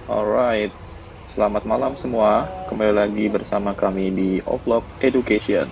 Alright, selamat malam semua. Kembali lagi bersama kami di Ovlog Education.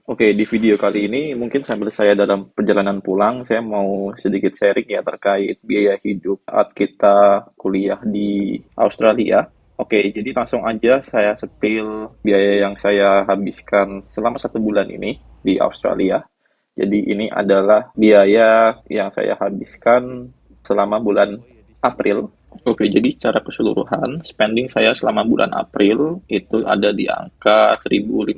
Oke, di video kali ini mungkin sambil saya dalam perjalanan pulang, saya mau sedikit sharing ya terkait biaya hidup saat kita kuliah di Australia. Oke, jadi langsung aja saya sepil biaya yang saya habiskan selama 1 bulan ini di Australia. Jadi ini adalah biaya yang saya habiskan selama bulan April. Oke, jadi secara keseluruhan spending saya selama bulan April itu ada di angka 1.500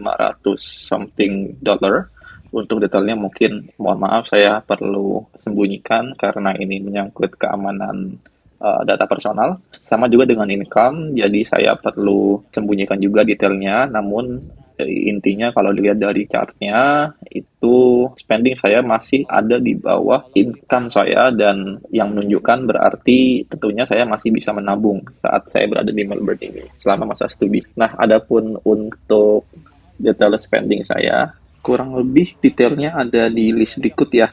something dollar. Untuk detailnya mungkin mohon maaf saya perlu sembunyikan karena ini menyangkut keamanan data personal. Sama juga dengan income, jadi saya perlu sembunyikan juga detailnya. Namun intinya kalau dilihat dari chartnya itu spending saya masih ada di bawah income saya, dan yang menunjukkan berarti tentunya saya masih bisa menabung saat saya berada di Melbourne ini selama masa studi. Nah, adapun untuk detail spending saya kurang lebih detailnya ada di list berikut ya.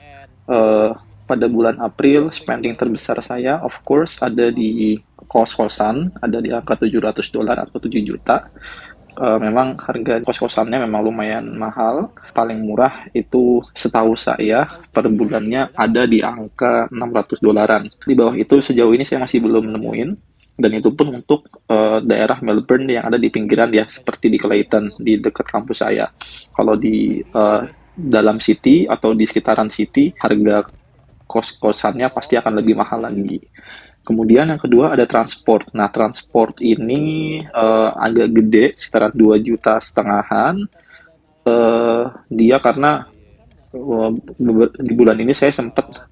Eh, Pada bulan April spending terbesar saya of course ada di kos-kosan, ada di angka $700 atau 7 juta. Memang harga kos-kosannya memang lumayan mahal. Paling murah itu setahu saya per bulannya ada di angka $600. Di bawah itu sejauh ini saya masih belum nemuin. Dan itu pun untuk daerah Melbourne yang ada di pinggiran ya, seperti di Clayton, di dekat kampus saya. Kalau di dalam city atau di sekitaran city, harga kos-kosannya pasti akan lebih mahal lagi. Kemudian yang kedua ada transport. Nah, transport ini agak gede, sekitar 2,5 jutaan. Dia karena di bulan ini saya sempat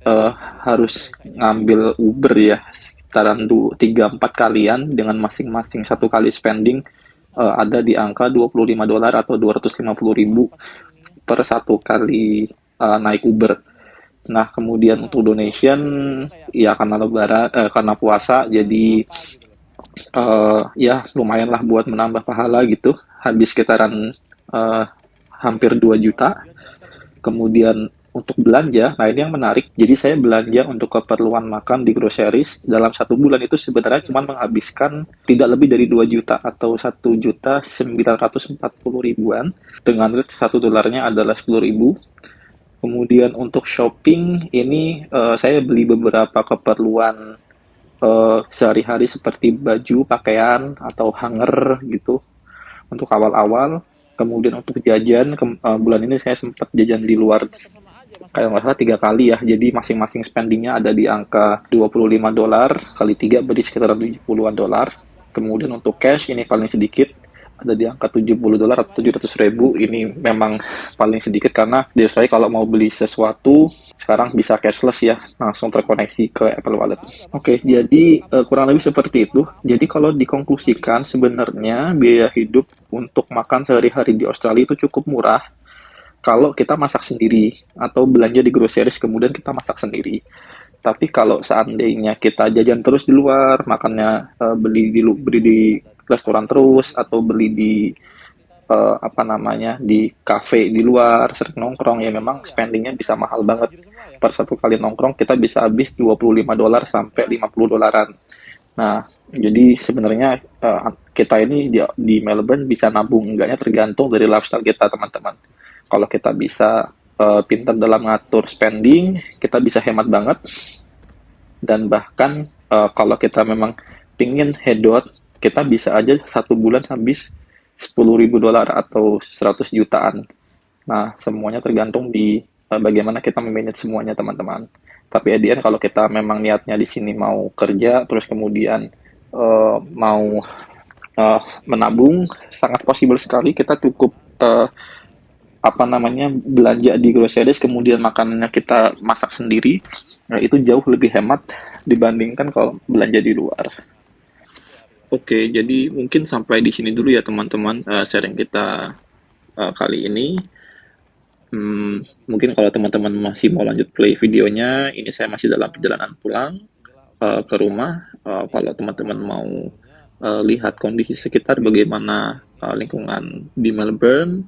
harus ngambil Uber ya, sekitaran 3-4 kalian dengan masing-masing satu kali spending ada di angka $25 atau 250.000 per satu kali naik Uber. Nah, kemudian untuk donation ya karena lebaran karena puasa, jadi ya lumayan lah buat menambah pahala gitu. Habis sekitaran eh, hampir 2 juta. Kemudian untuk belanja, nah ini yang menarik. Jadi saya belanja untuk keperluan makan di groceries dalam 1 bulan itu sebenarnya cuma menghabiskan tidak lebih dari 2 juta atau 1.940.000-an, dengan rate $1 adalah 10.000. Kemudian untuk shopping ini saya beli beberapa keperluan sehari-hari seperti baju, pakaian, atau hanger gitu untuk awal-awal. Kemudian untuk jajan, bulan ini saya sempat jajan di luar kayak nggak salah 3 kali ya. Jadi masing-masing spendingnya ada di angka $25 kali 3 berarti sekitar $70-an. Kemudian untuk cash ini paling sedikit ada di angka $70 atau 700.000. Ini memang paling sedikit karena di Australia kalau mau beli sesuatu sekarang bisa cashless ya, langsung terkoneksi ke Apple Wallet. Oke, jadi kurang lebih seperti itu. Jadi kalau dikonklusikan sebenarnya biaya hidup untuk makan sehari-hari di Australia itu cukup murah kalau kita masak sendiri atau belanja di groceries kemudian kita masak sendiri. Tapi kalau seandainya kita jajan terus di luar, makannya beli di restoran terus atau beli di apa namanya di cafe di luar, sering nongkrong, ya memang spendingnya bisa mahal banget. Per satu kali nongkrong kita bisa habis $25 sampai $50. Nah, jadi sebenarnya kita ini di Melbourne bisa nabung enggaknya tergantung dari lifestyle kita, teman-teman. Kalau kita bisa pintar dalam ngatur spending, kita bisa hemat banget. Dan bahkan kalau kita memang pingin hedon, kita bisa aja 1 bulan habis $10.000 atau 100 jutaan. Nah, semuanya tergantung di bagaimana kita memanage semuanya, teman-teman. Tapi at the end, kalau kita memang niatnya di sini mau kerja, terus kemudian mau menabung, sangat possible sekali kita cukup apa namanya belanja di groceries, kemudian makanannya kita masak sendiri. Nah, itu jauh lebih hemat dibandingkan kalau belanja di luar. Oke, jadi mungkin sampai di sini dulu ya teman-teman sharing kita kali ini. Mungkin kalau teman-teman masih mau lanjut play videonya, ini saya masih dalam perjalanan pulang ke rumah. Kalau teman-teman mau lihat kondisi sekitar bagaimana lingkungan di Melbourne,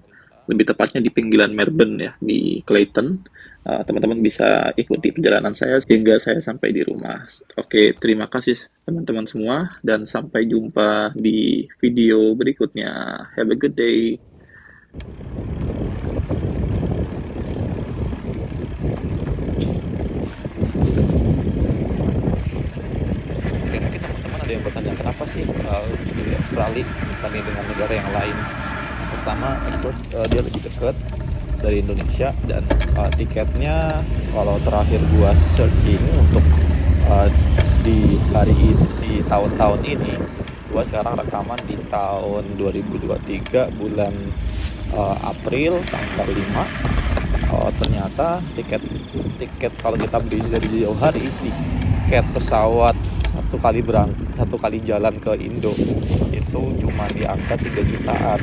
lebih tepatnya di pinggiran Melbourne ya, di Clayton. Teman-teman bisa ikuti perjalanan saya hingga saya sampai di rumah. Oke, terima kasih teman-teman semua dan sampai jumpa di video berikutnya. Have a good day. Oke, mungkin teman-teman ada yang bertanya kenapa sih di Australia dibanding dengan negara yang lain. Pertama, of course, dia lebih dekat dari Indonesia dan tiketnya kalau terakhir gua searching untuk uh, di hari ini, di tahun-tahun ini, gua sekarang rekaman di tahun 2023 bulan April tanggal 5. Ternyata tiket tiket kalau kita beli dari jauh hari, tiket pesawat satu kali jalan ke Indo itu cuma di angka 3 jutaan.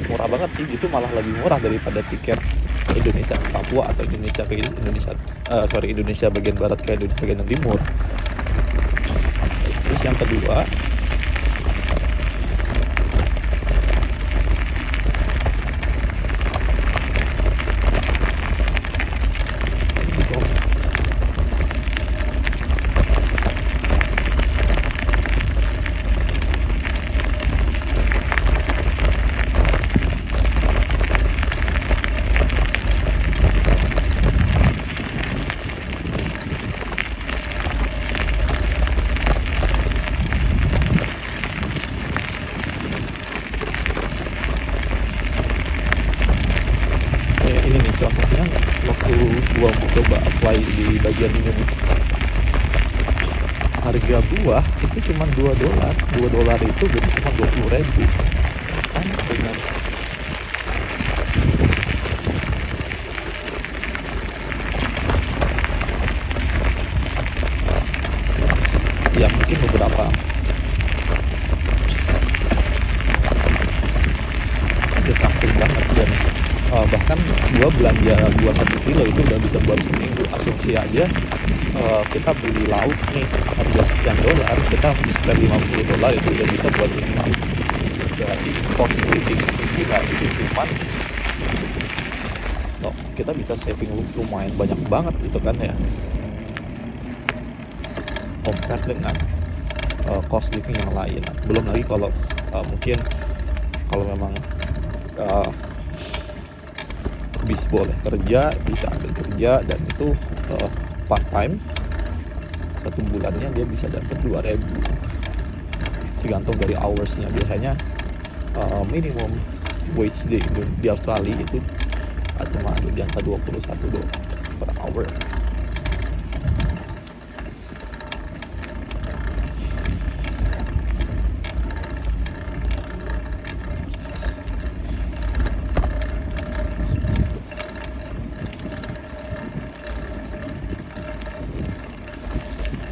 Murah banget sih, justru malah lebih murah daripada tiket Indonesia ke Papua atau Indonesia ke Indonesia bagian barat ke Indonesia bagian timur. Terus yang kedua, kayak ini nih contohnya waktu gua mau coba apply di bagian ini nih, harga buah itu cuma $2. $2 itu berarti cuma 20.000 kan, dengan ya mungkin beberapa udah something banget. Dan bahkan gua belanja buah 1 kilo itu udah bisa buat seminggu. Asumsi aja kita beli lauk nih harga sekian dolar, kita spend $50 itu udah bisa buat seminggu. Jadi cost living gila itu cuman kita bisa saving lumayan banyak banget gitu kan ya, compare dengan cost living yang lain. Belum lagi kalau mungkin kalau memang uh, boleh kerja, bisa ambil kerja, dan itu part time, 1 bulannya dia bisa dapat 2.000 tergantung dari hoursnya. Biasanya minimum wage di Australia itu cuma ada di angka $21 per hour.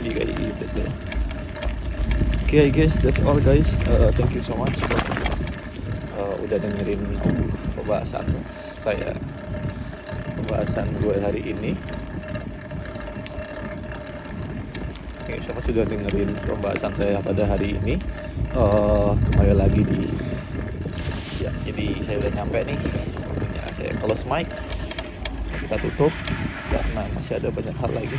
Kayak gitu. Okay guys, that's all guys. Thank you so much for udah dengerin pembahasan gue hari ini. Oke, sama sudah dengerin pembahasan saya pada hari ini. Kembali lagi ya, jadi saya udah nyampe nih. Saya close mic, kita tutup karena masih ada banyak hal lagi.